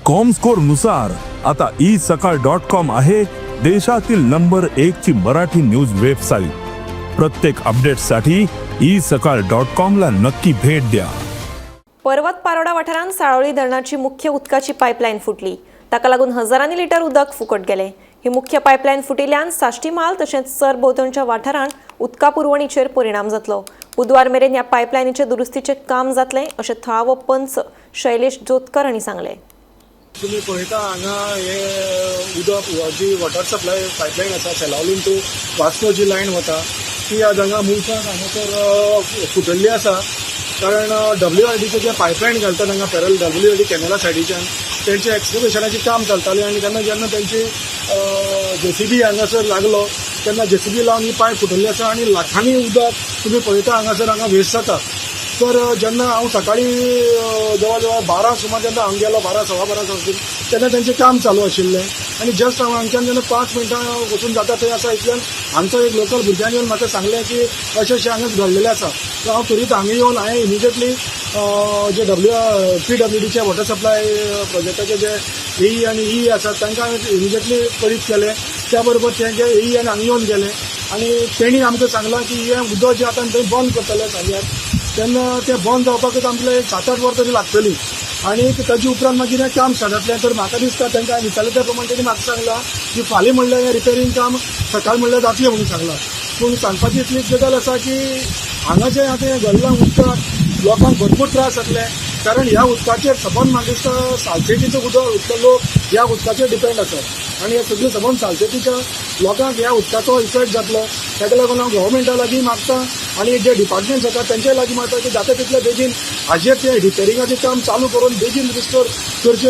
Comscore नुसार आता isakal.com आहे देशातील नंबर 1 ची मराठी न्यूज वेबसाईट। प्रत्येक अपडेटसाठी isakal.com ला नक्की भेट द्या। पर्वत पारोडा वाठारांत साळोळी धरणाची मुख्य उदकाची पायपलायन फुटली। ताका लागून हजारांनी लिटर उदक फुकट गेले। ही मुख्य पायपलायन फुटिल्ल्यान साश्टी माल तशेंच सरभोंवतणच्या वाठारांत उदका पुरवणीचेर परिणाम जातलो। बुधवार मेरेन ह्या पायपलायनीचे दुरुस्तीचे काम जातले अशें थळावो पंच शैलेश जोतकर हांणी सांगले। तुम्ही पळयता हांगा हे उदक जी वॉटर सप्लाय पायपलायन आसा सेलावलीन टू वास्को जी लायन वता ती आज हांगा मुळसाक हांगासर फुटल्ली आसा। कारण WRDचे जे पायपलायन घालतात हांगा पॅरल WRD कॅनला सायडीच्यान तेंचे एक्सकवेशनाचें काम चलतालें आनी जेन्ना तेंची JCB हांगासर लागलो तेन्ना JCB लावन ही पायप फुटल्ली आसा आनी लाखांनी उदक तुम्ही पळयता हांगा वेस्ट जाता। तर जेन्ना हांव सकाळी जवळ जवळ 12 सुमार जेन्ना हांगा गेलो 12 सव्वा 12 समथींग तेन्ना तेंचें काम चालू आशिल्लें आनी जस्ट हांव हांगच्यान जेन्ना 5 मिनटां वचून जाता थंय आसा इतल्यान हांगचो एक लोकल भुरग्यान येवन म्हाका सांगलें की अशें हांगाच घडलेलें आसा। तर हांव त्वरीत हांगा येवन हांवें इमिजिएटली जे PWDचे वॉटर सप्लाय प्रोजेक्टाचे जे AE आनी EE आसात तांकां इमिजिएटली त्वरीत केलें। त्या बरोबर ते जे AE आनी हांगा येवन गेले आनी तेणी आमकां सांगलां की हें उदक जें आतां थंय बंद करतले सांग्यार तेन्ना तें बंद जावपाकूच आमकां 7-8 वरां तरी लागतलीं आनी ताजे उपरांत मागीर हें काम स्टार्ट जातलें। तर म्हाका दिसता तांकां विचारलें त्या प्रमाणे तेणी म्हाका सांगलां की फाल्यां म्हणल्यार हें रिपेरींग काम सकाळ म्हणल्यार जातलें म्हणून सांगलां। पूण सांगपाची इतलीच गजाल आसा की हांगा जें आतां हें घडलां उदकाक लोकांक भरपूर त्रास जातले। कारण ह्या उदकाचेर सबंद म्हाका दिसता सालसेतीचो उदक लोक ह्या उदकाचेर डिपेंड आसात आनी हे सगळे सबंद सालसेतीच्या लोकांक ह्या उदकाचो इफेक्ट जातलो। ताका लागून हांव गव्हर्मेंटा लागीं मागता आनी जे डिपार्टमेंट्स आसात तेंचे लागीं मागता की जाता तितले बेगीन हाजेर तें रिपेरिंगाचें काम चालू करून बेगीन रिस्टोर करचें।